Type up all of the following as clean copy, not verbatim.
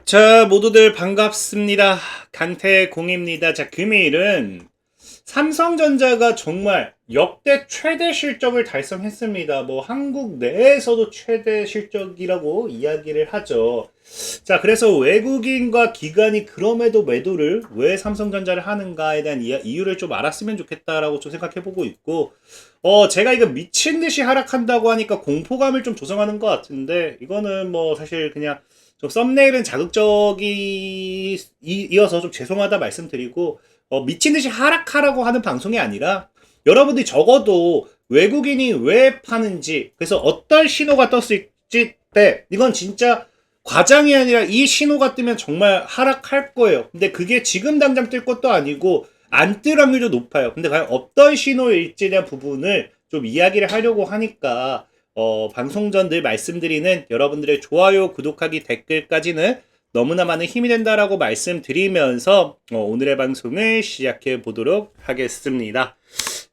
자, 모두들 반갑습니다. 강태공입니다. 자, 금일은 삼성전자가 정말 역대 최대 실적을 달성했습니다. 뭐 한국 내에서도 최대 실적이라고 이야기를 하죠. 자, 그래서 외국인과 기관이 그럼에도 매도를 왜 삼성전자를 하는가에 대한 이유를 좀 알았으면 좋겠다라고 좀 생각해보고 있고, 제가 이거 미친 듯이 하락한다고 하니까 공포감을 좀 조성하는 것 같은데, 이거는 뭐 사실 그냥 좀 썸네일은 자극적이어서 좀 죄송하다 말씀드리고, 미친 듯이 하락하라고 하는 방송이 아니라 여러분들이 적어도 외국인이 왜 파는지, 그래서 어떤 신호가 떴을지 때 이건 진짜 과장이 아니라 이 신호가 뜨면 정말 하락할 거예요. 근데 그게 지금 당장 뜰 것도 아니고 안 뜰 확률도 높아요. 근데 과연 어떤 신호일지에 대한 부분을 좀 이야기를 하려고 하니까 방송 전 늘 말씀드리는 여러분들의 좋아요, 구독하기, 댓글까지는 너무나 많은 힘이 된다라고 말씀드리면서 오늘의 방송을 시작해 보도록 하겠습니다.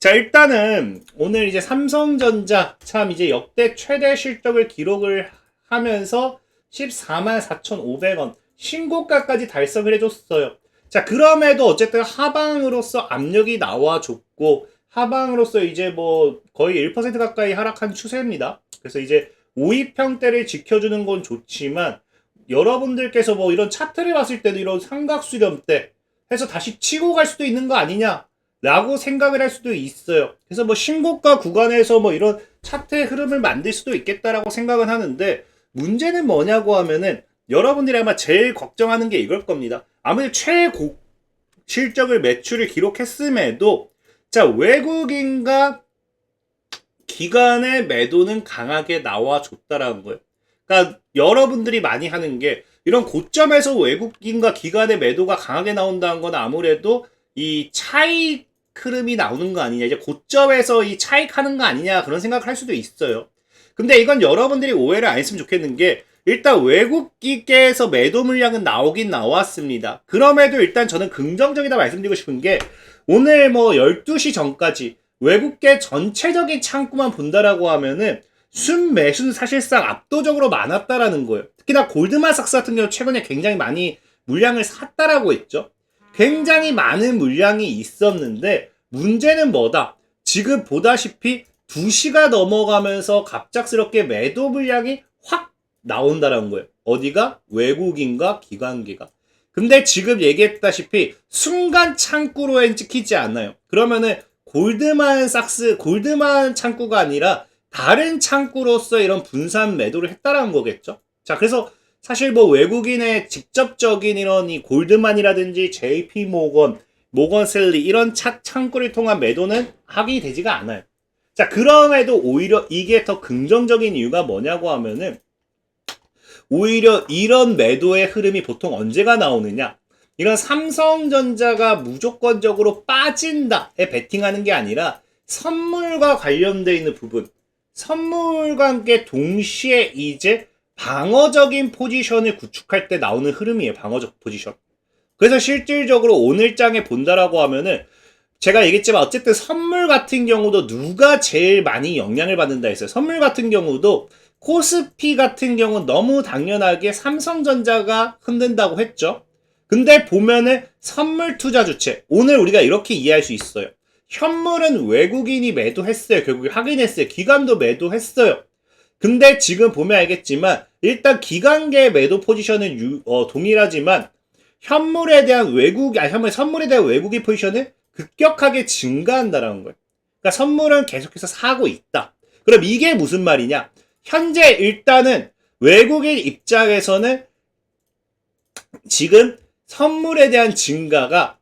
자, 일단은 오늘 이제 삼성전자 참 이제 역대 최대 실적을 기록을 하면서 144,500원 신고가까지 달성을 해줬어요. 자, 그럼에도 어쨌든 하방으로서 압력이 나와줬고 하방으로서 이제 뭐 거의 1% 가까이 하락한 추세입니다. 그래서 이제 5위평대를 지켜주는 건 좋지만 여러분들께서 뭐 이런 차트를 봤을 때도 이런 삼각수렴대 해서 다시 치고 갈 수도 있는 거 아니냐 라고 생각을 할 수도 있어요. 그래서 뭐 신고가 구간에서 뭐 이런 차트의 흐름을 만들 수도 있겠다라고 생각은 하는데, 문제는 뭐냐고 하면은 여러분들이 아마 제일 걱정하는 게 이걸 겁니다. 아무리 최고 실적을 매출을 기록했음에도 자, 외국인과 기관의 매도는 강하게 나와줬다라는 거예요. 그러니까 여러분들이 많이 하는 게 이런 고점에서 외국인과 기관의 매도가 강하게 나온다는 건 아무래도 이 차익 흐름이 나오는 거 아니냐, 이제 고점에서 이 차익하는 거 아니냐 그런 생각을 할 수도 있어요. 근데 이건 여러분들이 오해를 안 했으면 좋겠는 게, 일단 외국인께서 매도 물량은 나오긴 나왔습니다. 그럼에도 일단 저는 긍정적이다 말씀드리고 싶은 게, 오늘 뭐 12시 전까지 외국계 전체적인 창구만 본다라고 하면은 순매수는 사실상 압도적으로 많았다라는 거예요. 특히나 골드만삭스 같은 경우 최근에 굉장히 많이 물량을 샀다라고 했죠. 굉장히 많은 물량이 있었는데 문제는 뭐다? 지금 보다시피 2시가 넘어가면서 갑작스럽게 매도 물량이 확 나온다라는 거예요. 어디가? 외국인과 기관계가. 근데 지금 얘기했다시피 순간 창구로엔 찍히지 않아요. 그러면은 골드만 창구가 아니라 다른 창구로서 이런 분산 매도를 했다라는 거겠죠. 자, 그래서 사실 뭐 외국인의 직접적인 이런 이 골드만이라든지 JP 모건셀리 이런 창구를 통한 매도는 하게 되지가 않아요. 자, 그럼에도 오히려 이게 더 긍정적인 이유가 뭐냐고 하면은, 오히려 이런 매도의 흐름이 보통 언제가 나오느냐, 이런 삼성전자가 무조건적으로 빠진다에 베팅하는 게 아니라 선물과 관련되어 있는 부분, 선물과 함께 동시에 이제 방어적인 포지션을 구축할 때 나오는 흐름이에요. 방어적 포지션. 그래서 실질적으로 오늘 장에 본다라고 하면은, 제가 얘기했지만 어쨌든 선물 같은 경우도 누가 제일 많이 영향을 받는다 했어요. 선물 같은 경우도 코스피 같은 경우는 너무 당연하게 삼성전자가 흔든다고 했죠. 근데 보면은 선물 투자 주체, 오늘 우리가 이렇게 이해할 수 있어요. 현물은 외국인이 매도했어요. 결국에 확인했어요. 기관도 매도했어요. 근데 지금 보면 알겠지만 일단 기관계 매도 포지션은 동일하지만 선물에 대한 외국인 포지션은 급격하게 증가한다라는 거예요. 그러니까 선물은 계속해서 사고 있다. 그럼 이게 무슨 말이냐? 현재 일단은 외국인 입장에서는 지금 선물에 대한 증가가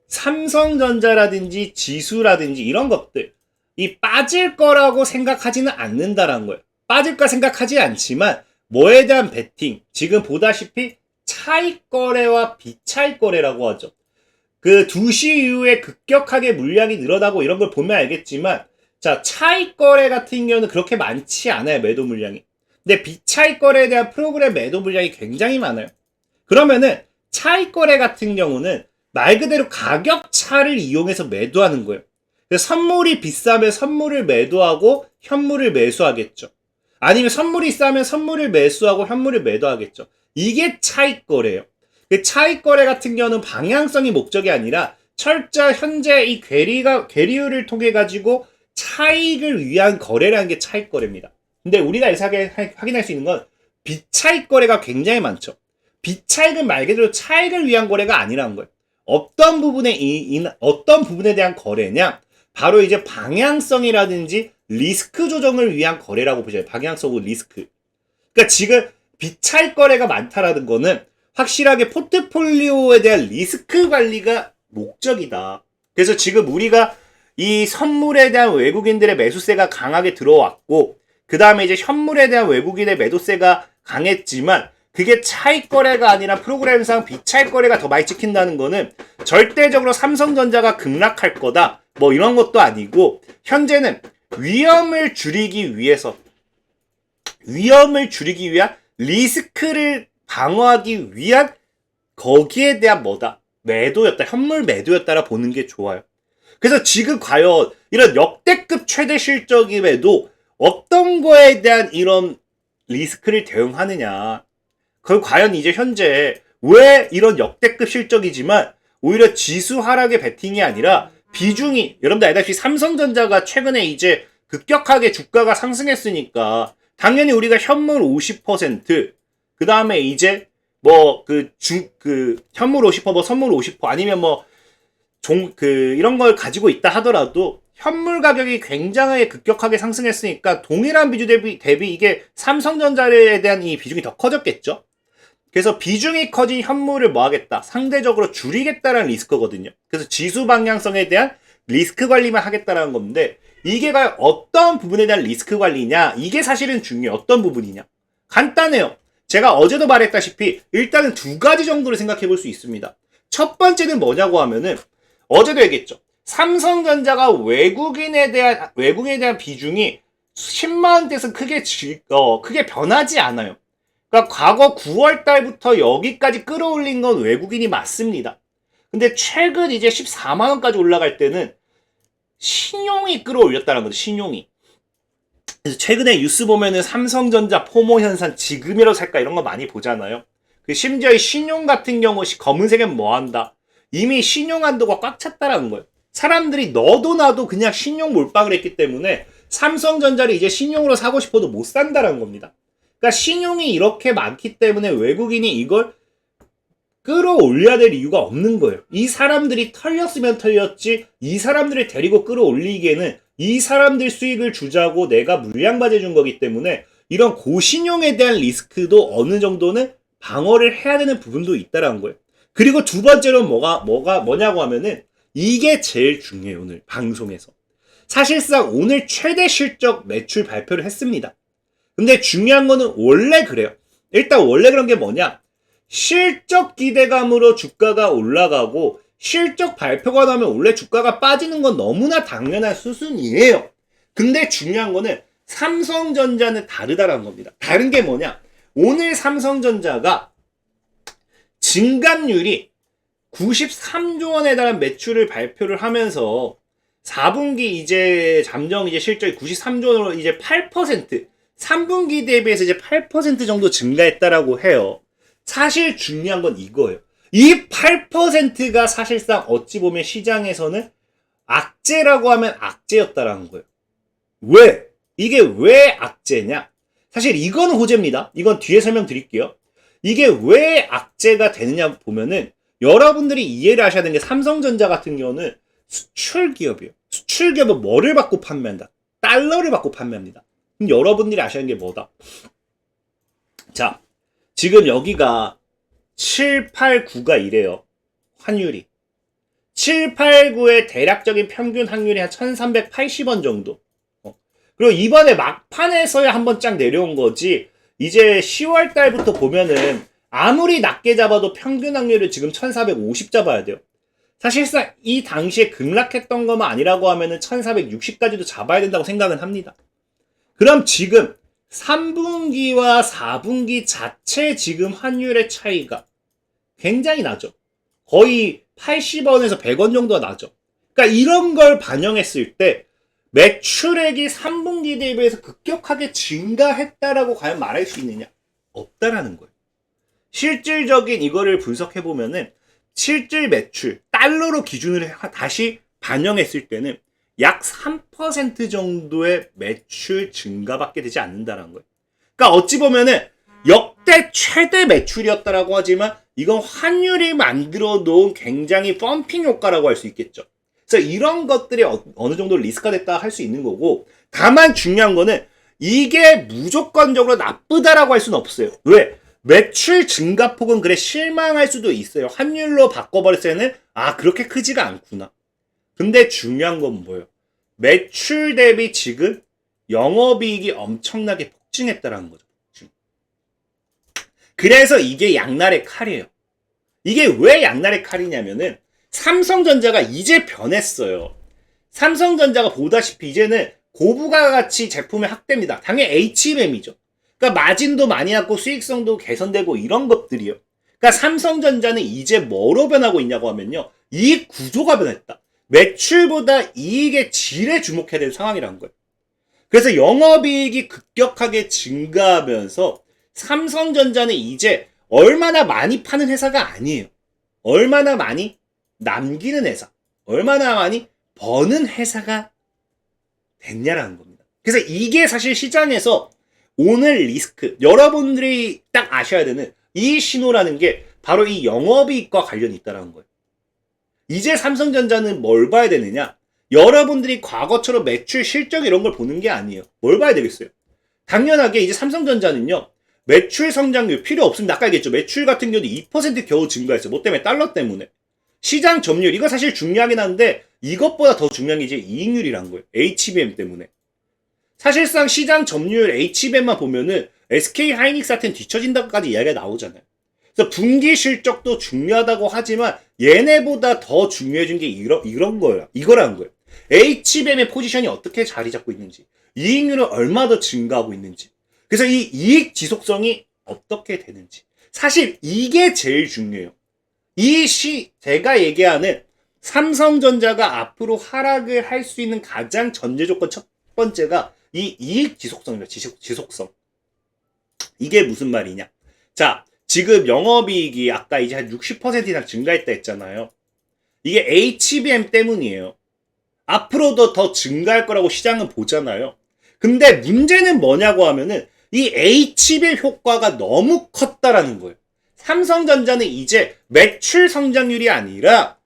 삼성전자라든지 지수라든지 이런 것들 이 빠질 거라고 생각하지는 않는다라는 거예요. 빠질까 생각하지 않지만 뭐에 대한 베팅, 지금 보다시피 차익 거래와 비차익 거래라고 하죠. 그 2시 이후에 급격하게 물량이 늘어나고 이런 걸 보면 알겠지만, 자, 차익 거래 같은 경우는 그렇게 많지 않아요, 매도 물량이. 근데 비차익 거래에 대한 프로그램 매도 물량이 굉장히 많아요. 그러면은 차익 거래 같은 경우는 말 그대로 가격 차를 이용해서 매도하는 거예요. 그래서 선물이 비싸면 선물을 매도하고 현물을 매수하겠죠. 아니면 선물이 싸면 선물을 매수하고 현물을 매도하겠죠. 이게 차익 거래예요. 그 차익 거래 같은 경우는 방향성이 목적이 아니라 철저 현재 이 괴리율을 통해 가지고 차익을 위한 거래라는 게 차익 거래입니다. 근데 우리가 이상하게 확인할 수 있는 건 비차익 거래가 굉장히 많죠. 비차익은 말 그대로 차익을 위한 거래가 아니라는 거예요. 어떤 부분에 대한 거래냐? 바로 이제 방향성이라든지 리스크 조정을 위한 거래라고 보셔요. 방향성과 리스크. 그러니까 지금 비차익 거래가 많다라는 거는 확실하게 포트폴리오에 대한 리스크 관리가 목적이다. 그래서 지금 우리가 이 선물에 대한 외국인들의 매수세가 강하게 들어왔고, 그 다음에 이제 현물에 대한 외국인의 매도세가 강했지만, 그게 차익 거래가 아니라 프로그램상 비차익 거래가 더 많이 찍힌다는 거는 절대적으로 삼성전자가 급락할 거다. 뭐 이런 것도 아니고, 현재는 위험을 줄이기 위한 리스크를 방어하기 위한 거기에 대한 뭐다? 매도였다. 현물 매도였다라 보는 게 좋아요. 그래서 지금 과연 이런 역대급 최대 실적임에도 어떤 거에 대한 이런 리스크를 대응하느냐. 그걸 과연 이제 현재 왜 이런 역대급 실적이지만 오히려 지수 하락의 베팅이 아니라 비중이, 여러분들 알다시피 삼성전자가 최근에 이제 급격하게 주가가 상승했으니까 당연히 우리가 현물 50%, 그 다음에 이제 현물 50%, 뭐 선물 50%, 아니면 이런 걸 가지고 있다 하더라도 현물 가격이 굉장히 급격하게 상승했으니까 동일한 비중 대비 이게 삼성전자에 대한 이 비중이 더 커졌겠죠? 그래서 비중이 커진 현물을 뭐 하겠다? 상대적으로 줄이겠다라는 리스크거든요. 그래서 지수 방향성에 대한 리스크 관리만 하겠다라는 건데, 이게 과연 어떤 부분에 대한 리스크 관리냐? 이게 사실은 중요해요. 어떤 부분이냐? 간단해요. 제가 어제도 말했다시피 일단은 두 가지 정도를 생각해 볼 수 있습니다. 첫 번째는 뭐냐고 하면은 어제도 얘기했죠. 삼성전자가 외국인에 대한 비중이 10만원대에서 크게 변하지 않아요. 그러니까 과거 9월 달부터 여기까지 끌어올린 건 외국인이 맞습니다. 근데 최근 이제 14만원까지 올라갈 때는 신용이 끌어올렸다는 거죠. 신용이. 그래서 최근에 뉴스 보면은 삼성전자 포모 현상 지금이라도 살까 이런 거 많이 보잖아요. 심지어 이 신용 같은 경우 검은색은 뭐 한다? 이미 신용 한도가 꽉 찼다라는 거예요. 사람들이 너도 나도 그냥 신용 몰빵을 했기 때문에 삼성전자를 이제 신용으로 사고 싶어도 못 산다라는 겁니다. 그러니까 신용이 이렇게 많기 때문에 외국인이 이걸 끌어올려야 될 이유가 없는 거예요. 이 사람들이 털렸으면 털렸지, 이 사람들을 데리고 끌어올리기에는 이 사람들 수익을 주자고 내가 물량받아 준 거기 때문에 이런 고신용에 대한 리스크도 어느 정도는 방어를 해야 되는 부분도 있다라는 거예요. 그리고 두 번째로는 뭐냐고 하면은 이게 제일 중요해요. 오늘 방송에서. 사실상 오늘 최대 실적 매출 발표를 했습니다. 근데 중요한 거는 원래 그래요. 일단 원래 그런 게 뭐냐? 실적 기대감으로 주가가 올라가고 실적 발표가 나면 원래 주가가 빠지는 건 너무나 당연한 수순이에요. 근데 중요한 거는 삼성전자는 다르다라는 겁니다. 다른 게 뭐냐? 오늘 삼성전자가 증감률이 93조 원에 달한 매출을 발표를 하면서 4분기 이제 잠정 이제 실적이 93조 원으로 이제 8%, 3분기 대비해서 이제 8% 정도 증가했다라고 해요. 사실 중요한 건 이거예요. 이 8%가 사실상 어찌 보면 시장에서는 악재라고 하면 악재였다라는 거예요. 왜? 이게 왜 악재냐? 사실 이건 호재입니다. 이건 뒤에 설명드릴게요. 이게 왜 악재가 되느냐 보면은 여러분들이 이해를 하셔야 되는 게 삼성전자 같은 경우는 수출 기업이에요. 수출 기업은 뭐를 받고 판매한다? 달러를 받고 판매합니다. 그럼 여러분들이 아셔야 하는 게 뭐다? 자, 지금 여기가 7, 8, 9가 이래요. 환율이. 7, 8, 9의 대략적인 평균 확률이 한 1380원 정도. 그리고 이번에 막판에서야 한번 쫙 내려온 거지, 이제 10월 달부터 보면은 아무리 낮게 잡아도 평균 확률을 지금 1450 잡아야 돼요. 사실상 이 당시에 급락했던 것만 아니라고 하면은 1460까지도 잡아야 된다고 생각은 합니다. 그럼 지금 3분기와 4분기 자체 지금 환율의 차이가 굉장히 나죠. 거의 80원에서 100원 정도가 나죠. 그러니까 이런 걸 반영했을 때 매출액이 3분기 대비해서 급격하게 증가했다라고 과연 말할 수 있느냐? 없다라는 거예요. 실질적인 이거를 분석해 보면은 실질 매출 달러로 기준으로 다시 반영했을 때는 약 3% 정도의 매출 증가밖에 되지 않는다는 거예요. 그러니까 어찌 보면은 역대 최대 매출이었다라고 하지만 이건 환율이 만들어 놓은 굉장히 펌핑 효과라고 할 수 있겠죠. 그래서 이런 것들이 어느 정도 리스크가 됐다 할 수 있는 거고, 다만 중요한 거는 이게 무조건적으로 나쁘다라고 할 수는 없어요. 왜? 매출 증가폭은 그래 실망할 수도 있어요. 환율로 바꿔버렸을 때는 그렇게 크지가 않구나. 근데 중요한 건 뭐예요? 매출 대비 지금 영업이익이 엄청나게 폭증했다라는 거죠. 폭증. 그래서 이게 양날의 칼이에요. 이게 왜 양날의 칼이냐면은 삼성전자가 이제 변했어요. 삼성전자가 보다시피 이제는 고부가가치 제품의 확대입니다. 당연히 HBM이죠. 그러니까 마진도 많이 났고 수익성도 개선되고 이런 것들이요. 그러니까 삼성전자는 이제 뭐로 변하고 있냐고 하면요. 이익 구조가 변했다. 매출보다 이익의 질에 주목해야 되는 상황이라는 거예요. 그래서 영업이익이 급격하게 증가하면서 삼성전자는 이제 얼마나 많이 파는 회사가 아니에요. 얼마나 많이 남기는 회사, 얼마나 많이 버는 회사가 됐냐라는 겁니다. 그래서 이게 사실 시장에서 오늘 리스크, 여러분들이 딱 아셔야 되는 이 신호라는 게 바로 이 영업이익과 관련이 있다는 거예요. 이제 삼성전자는 뭘 봐야 되느냐? 여러분들이 과거처럼 매출, 실적 이런 걸 보는 게 아니에요. 뭘 봐야 되겠어요? 당연하게 이제 삼성전자는요. 매출 성장률 필요 없습니다. 아까 얘기했죠. 매출 같은 경우도 2% 겨우 증가했어요. 뭐 때문에? 달러 때문에. 시장 점유율, 이거 사실 중요하긴 한데 이것보다 더 중요한 게 이제 이익률이란 거예요. HBM 때문에. 사실상 시장 점유율 HBM만 보면은 SK 하이닉스한테는 뒤처진다고까지 이야기가 나오잖아요. 그래서 분기 실적도 중요하다고 하지만 얘네보다 더 중요해진 게 이런 거예요. 이거라는 거예요. HBM의 포지션이 어떻게 자리 잡고 있는지, 이익률은 얼마 더 증가하고 있는지, 그래서 이 이익 지속성이 어떻게 되는지, 사실 이게 제일 중요해요. 제가 얘기하는 삼성전자가 앞으로 하락을 할 수 있는 가장 전제 조건 첫 번째가 이 이익 지속성입니다. 지속성. 이게 무슨 말이냐? 자, 지금 영업이익이 아까 이제 한 60% 이상 증가했다 했잖아요. 이게 HBM 때문이에요. 앞으로도 더 증가할 거라고 시장은 보잖아요. 근데 문제는 뭐냐고 하면은 이 HBM 효과가 너무 컸다라는 거예요. 삼성전자는 이제 매출 성장률이 아니라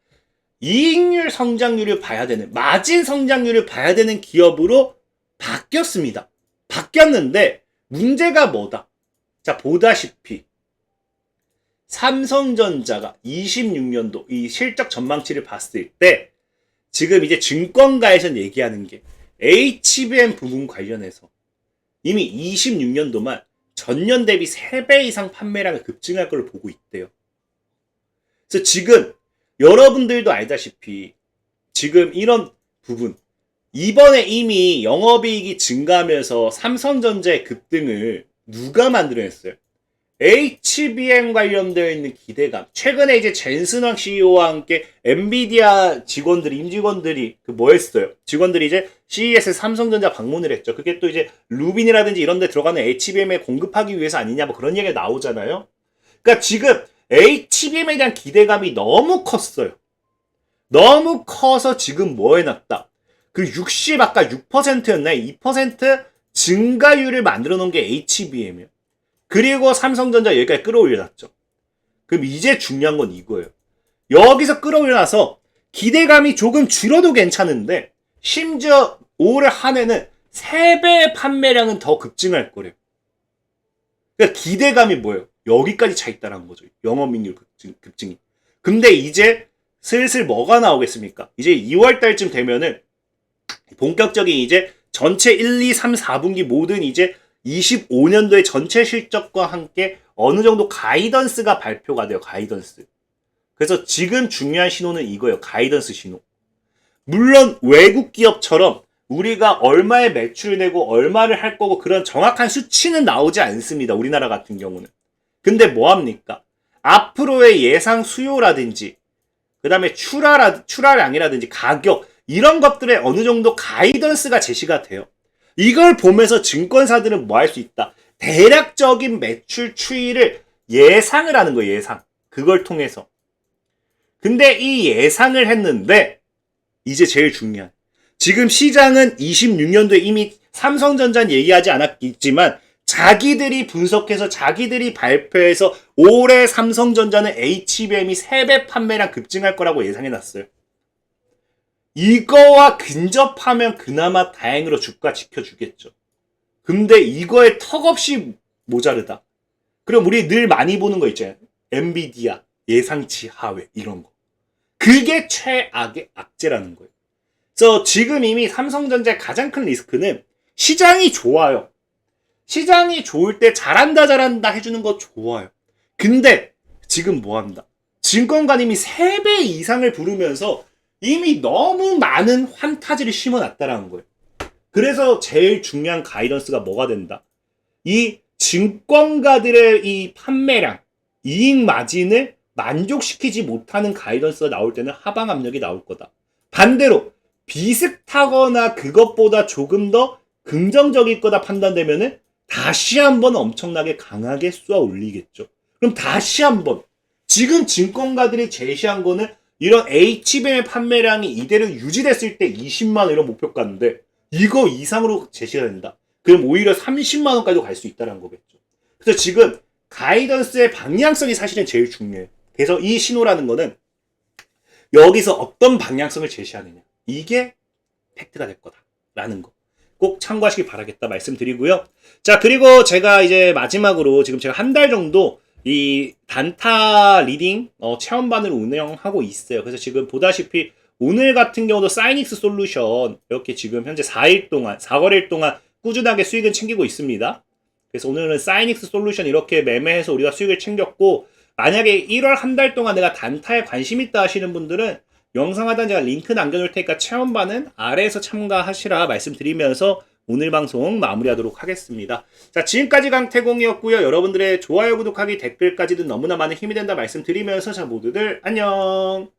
이익률 성장률을 봐야 되는, 마진 성장률을 봐야 되는 기업으로 바뀌었습니다. 바뀌었는데 문제가 뭐다? 자, 보다시피 삼성전자가 26년도 이 실적 전망치를 봤을 때 지금 이제 증권가에서 얘기하는 게 HBM 부분 관련해서 이미 26년도만 전년 대비 3배 이상 판매량을 급증할 걸 보고 있대요. 그래서 지금 여러분들도 알다시피 지금 이런 부분, 이번에 이미 영업이익이 증가하면서 삼성전자의 급등을 누가 만들어냈어요? HBM 관련되어 있는 기대감. 최근에 이제 젠슨왕 CEO와 함께 엔비디아 직원들이, 임직원들이 뭐 했어요? 직원들이 이제 CES 삼성전자 방문을 했죠. 그게 또 이제 루빈이라든지 이런 데 들어가는 HBM에 공급하기 위해서 아니냐 뭐 그런 얘기가 나오잖아요. 그러니까 지금 HBM에 대한 기대감이 너무 컸어요. 너무 커서 지금 뭐 해놨다? 그 60, 아까 6%였나요? 2% 증가율을 만들어 놓은 게 HBM이에요. 그리고 삼성전자 여기까지 끌어올려놨죠. 그럼 이제 중요한 건 이거예요. 여기서 끌어올려놔서 기대감이 조금 줄어도 괜찮은데 심지어 올 한 해는 3배의 판매량은 더 급증할 거래요. 그러니까 기대감이 뭐예요? 여기까지 차 있다는 거죠. 영업이익률 급증이. 근데 이제 슬슬 뭐가 나오겠습니까? 이제 2월 달쯤 되면은 본격적인 이제 전체 1, 2, 3, 4분기 모든 이제 25년도의 전체 실적과 함께 어느 정도 가이던스가 발표가 돼요. 가이던스. 그래서 지금 중요한 신호는 이거예요. 가이던스 신호. 물론 외국 기업처럼 우리가 얼마의 매출을 내고 얼마를 할 거고 그런 정확한 수치는 나오지 않습니다. 우리나라 같은 경우는. 근데 뭐합니까? 앞으로의 예상 수요라든지 그 다음에 출하량이라든지 가격 이런 것들에 어느 정도 가이던스가 제시가 돼요. 이걸 보면서 증권사들은 뭐 할 수 있다? 대략적인 매출 추이를 예상을 하는 거예요. 예상. 그걸 통해서. 근데 이 예상을 했는데 이제 제일 중요한, 지금 시장은 26년도에 이미 삼성전자는 얘기하지 않았지만 자기들이 분석해서 자기들이 발표해서 올해 삼성전자는 HBM이 3배 판매량 급증할 거라고 예상해놨어요. 이거와 근접하면 그나마 다행으로 주가 지켜주겠죠. 근데 이거에 턱없이 모자르다. 그럼 우리 늘 많이 보는 거 있잖아요. 엔비디아 예상치 하회 이런 거. 그게 최악의 악재라는 거예요. 그래서 지금 이미 삼성전자의 가장 큰 리스크는 시장이 좋아요. 시장이 좋을 때 잘한다 해주는 거 좋아요. 근데 지금 뭐한다? 증권가님이 3배 이상을 부르면서 이미 너무 많은 환타지를 심어놨다라는 거예요. 그래서 제일 중요한 가이던스가 뭐가 된다? 이 증권가들의 이 판매량, 이익 마진을 만족시키지 못하는 가이던스가 나올 때는 하방 압력이 나올 거다. 반대로 비슷하거나 그것보다 조금 더 긍정적일 거다 판단되면은 다시 한번 엄청나게 강하게 쏘아 올리겠죠. 그럼 다시 한번 지금 증권가들이 제시한 거는 이런 HBM의 판매량이 이대로 유지됐을 때 20만 원 이런 목표가인데 이거 이상으로 제시가 된다. 그럼 오히려 30만 원까지도 갈 수 있다는 거겠죠. 그래서 지금 가이던스의 방향성이 사실은 제일 중요해요. 그래서 이 신호라는 거는 여기서 어떤 방향성을 제시하느냐. 이게 팩트가 될 거다라는 거. 꼭 참고하시기 바라겠다 말씀드리고요. 자, 그리고 제가 이제 마지막으로 지금 제가 한 달 정도 이 단타 리딩 체험반을 운영하고 있어요. 그래서 지금 보다시피 오늘 같은 경우도 사이닉스 솔루션 이렇게 지금 현재 4일 동안 4거래일 동안 꾸준하게 수익은 챙기고 있습니다. 그래서 오늘은 사이닉스 솔루션 이렇게 매매해서 우리가 수익을 챙겼고, 만약에 1월 한 달 동안 내가 단타에 관심 있다 하시는 분들은 영상 하단 제가 링크 남겨놓을 테니까 체험반은 아래에서 참가하시라 말씀드리면서 오늘 방송 마무리하도록 하겠습니다. 자, 지금까지 강태공이었고요. 여러분들의 좋아요, 구독하기, 댓글까지도 너무나 많은 힘이 된다 말씀드리면서 자, 모두들 안녕.